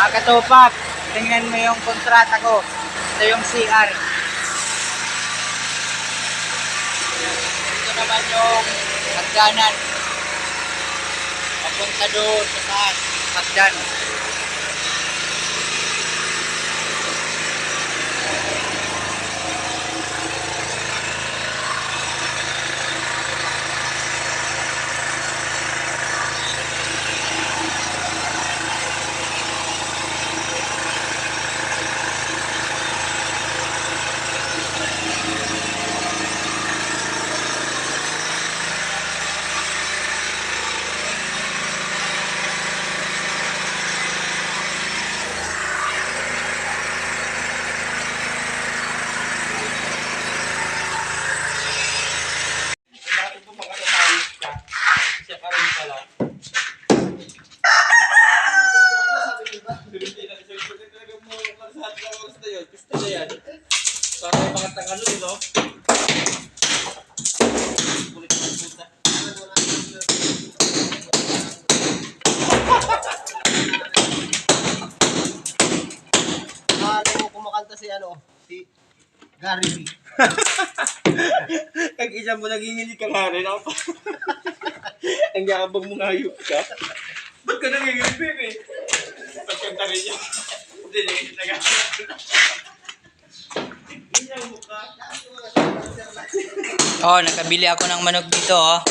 Mga katupak, tingnan mo yung kontrata ko. Ito yung CR. Ito naman yung hagdanan. Papunta doon sa taas. Hagdan. Kumakanta si si Gary V. Kag isa mo nagingili ka nga rin ako. Ang yakabag mo ngayop ka. Ba't ka nangingili, bebe? Pagkanta rin niya. Hindi, Oh, nakabili ako ng manok dito, oh.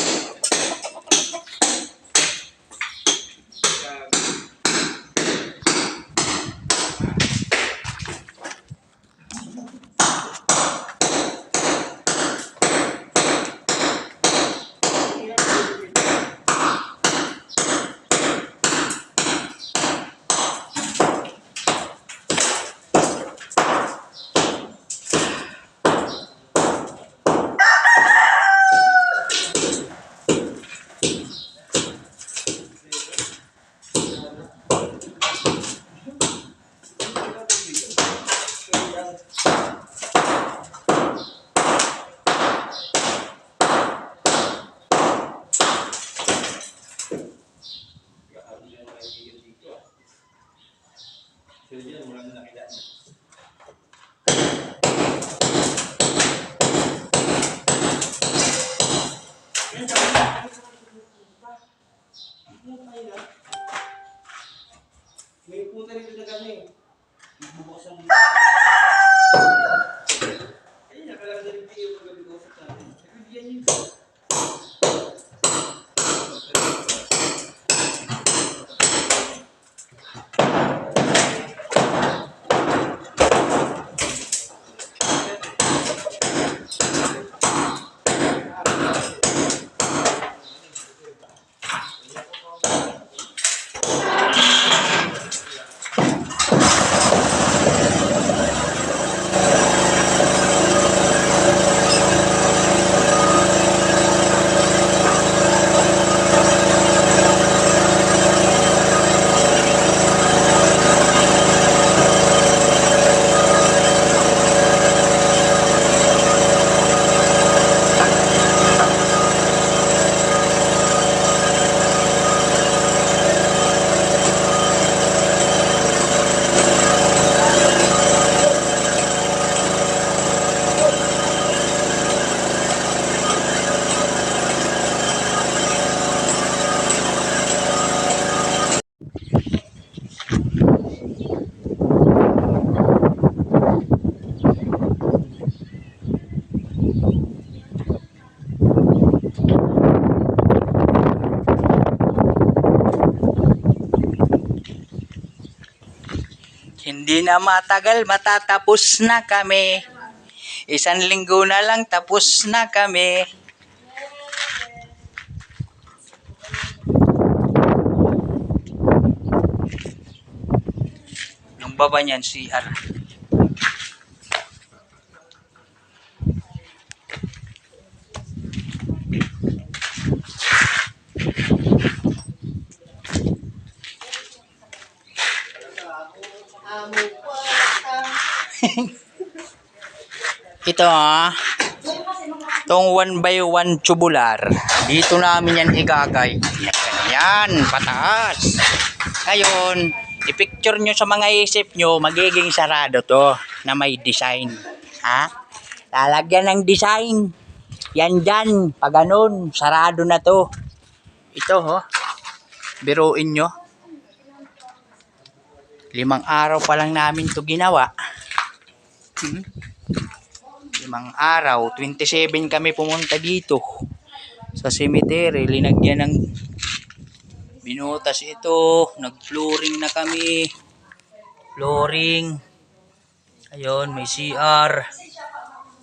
may puta rin na gani. Bubukas ang ay, nakalaga rin yung magabi ko sa tayo. Nagbibiyan yun. Hindi na matagal, matatapos na kami. 1 linggo na lang, tapos na kami. Yung baba niyan, CR. Ito itong 1x1 tubular, dito namin yan igagay. Yan, pataas. Ngayon, i-picture nyo sa mga isip nyo, magiging sarado to na may design. Ha? Lalagyan ng design. Yan dyan. Pag ganun, sarado na to. Ito ho. Biruin nyo. 5 araw pa lang namin to ginawa. 5 araw. 27 kami pumunta dito. Sa cemetery. Linagyan ng binutas ito. Nag-flooring na kami. Flooring. Ayun, may CR.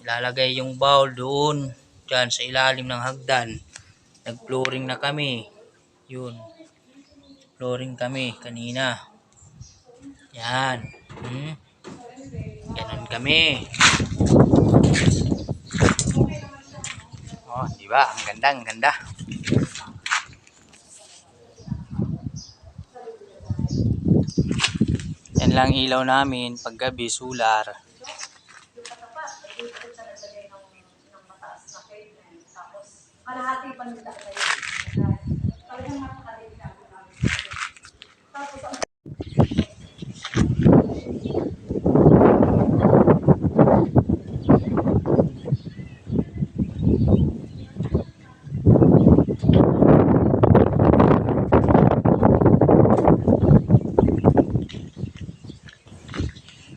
Ilalagay yung bowl doon. Diyan sa ilalim ng hagdan. Nag-flooring na kami. Yun. Flooring kami kanina. Yan. Ganun kami. Oh, di ba? Ang ganda, ang ganda. Yan lang ilaw namin paggabi, solar. Kalahati pa nila kayo. Talagang napakaliit na ako namin. Tapos ang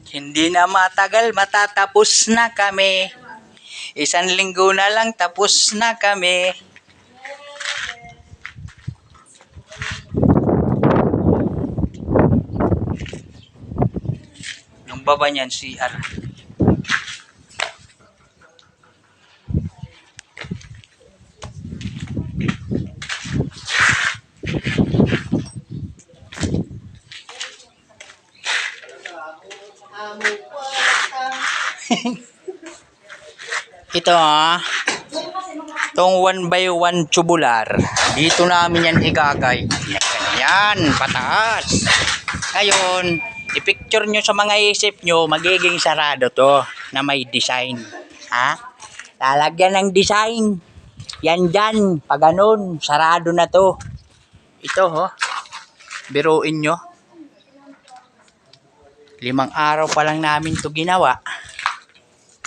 Hindi na matagal, matatapos na kami. 1 linggo na lang, tapos na kami. Yung baba niyan, CR. Ito itong 1x1 tubular, dito namin yan igagay. Yan, pataas. Ngayon, i-picture nyo sa mga isip nyo, magiging sarado to na may design. Ha? Lalagyan ng design. Yan dyan, pag ganun, sarado na to. Ito ho, biruin nyo. 5 araw pa lang namin to ginawa.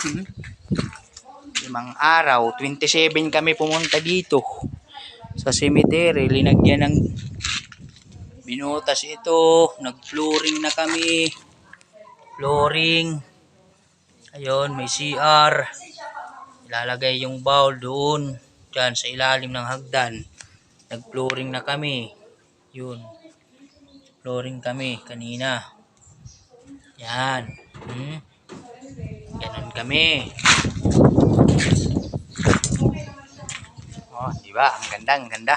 5 araw, 27 kami pumunta dito. Sa cemetery, linagyan ng binutas ito. Nag-flooring na kami. Flooring. Ayun, may CR. Ilalagay yung bowl doon. Diyan sa ilalim ng hagdan. Nag-flooring na kami. Yun. Flooring kami kanina. Yan. Ganun kami. Oh, di ba? Ang ganda, ang ganda.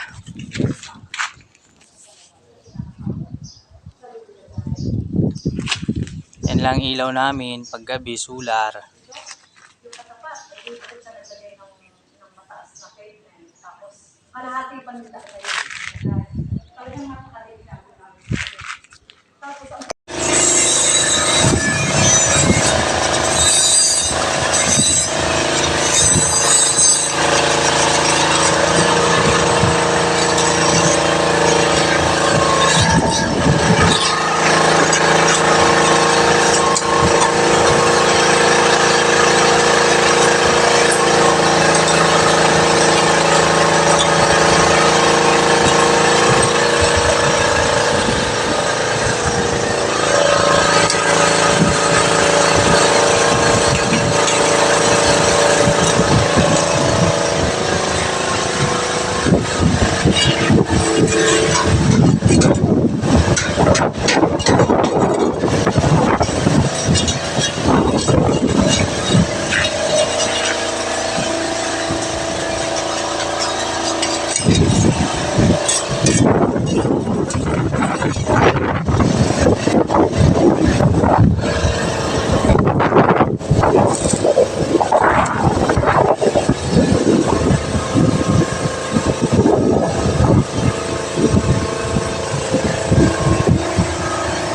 Yan lang ilaw namin paggabi, solar. kalahati pa nila kayo. Talagang napakaliit na ako namin. Tapos ang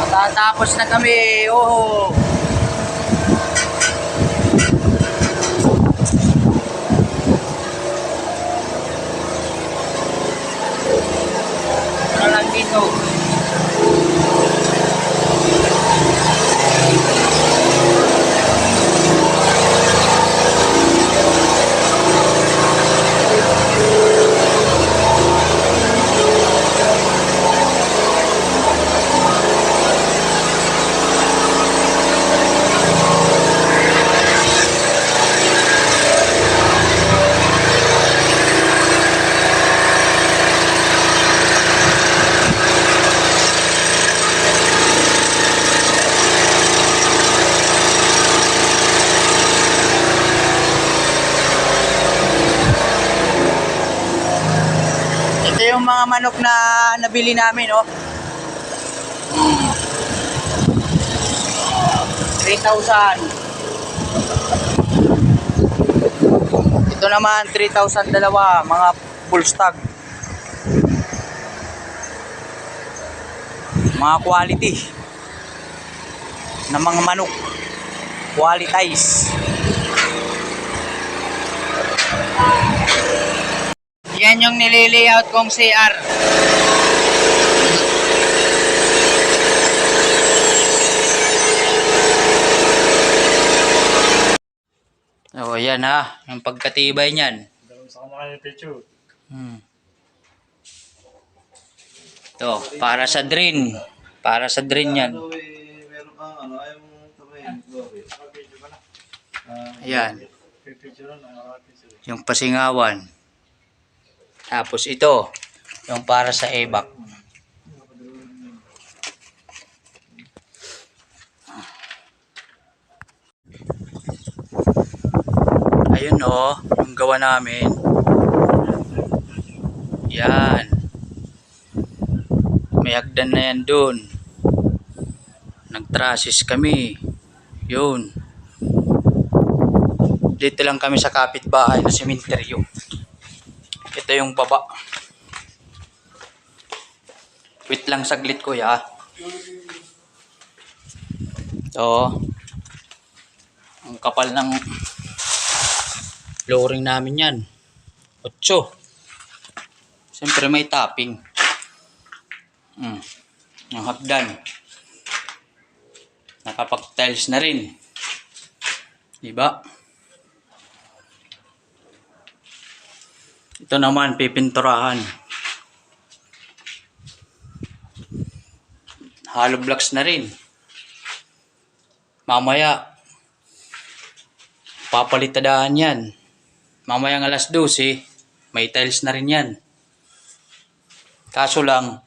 Matatapos na kami. Oh. Ano lang dito? manok na nabili namin, oh. 3,000. Ito naman 3,000 dalawa, mga full stock. Mga quality na mga manok. Qualitize. Yan yung nililayout kong CR. Oh, yan ha. Yung pagkatibay niyan. Ito, para sa drain. Para sa drain yan. Meron kang ano, ayaw mong tumayin. Ayan. Yung pasingawan. Tapos ito, yung para sa evac. Ayun oh, yung gawa namin. Yan. May hagdan na yan dun. Nag-trasis kami. Yun. Dito lang kami sa kapitbahay na sementeryo. Ito yung baba. Wait lang saglit kuya. Ito. Ang kapal ng flooring namin yan. 8. Siyempre may topping. Yung hagdan. Nakapag-tiles na rin. Diba? Ito naman pipinturahan. Hollow blocks na rin. Mamaya papalitadaan yan. Mamaya ng alas 12 may tiles na rin yan. Kaso lang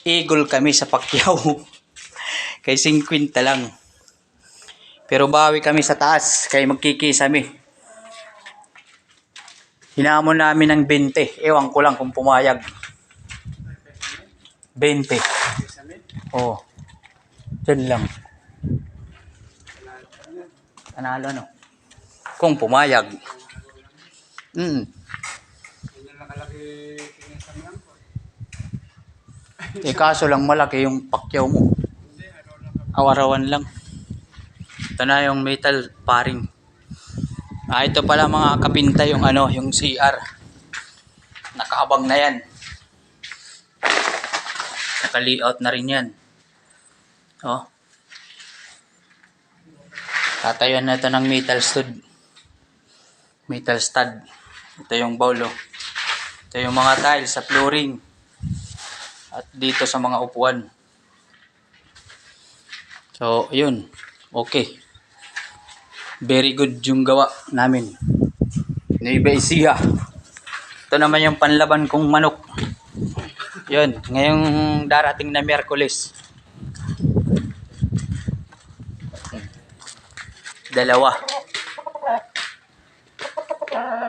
igol kami sa Pacquiao. Kay 50 lang. Pero bawi kami sa taas kay magkikisami. Hinamon namin ng 20. Ewan ko lang kung pumayag. 20. Oh. Diyan lang. Panalo no. Kung pumayag. Kaso lang malaki yung Pacquiao mo. Awarawan lang. Ito na yung metal paring. Ito pala mga kapinta yung ano, yung CR. Nakaabang na yan. Naka-layout na rin yan. Oh. Tatayuan na ito ng metal stud. Metal stud. Ito yung bowl, oh. Ito yung mga tiles sa flooring. At dito sa mga upuan. So, yun. Okay. Very good yung gawa namin. Nueva Ecija. Ito naman yung panlaban kong manok. Yun. Ngayong darating na Miyerkules. 2.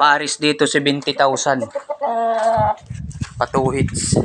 Paris dito 70,000. Patuhits.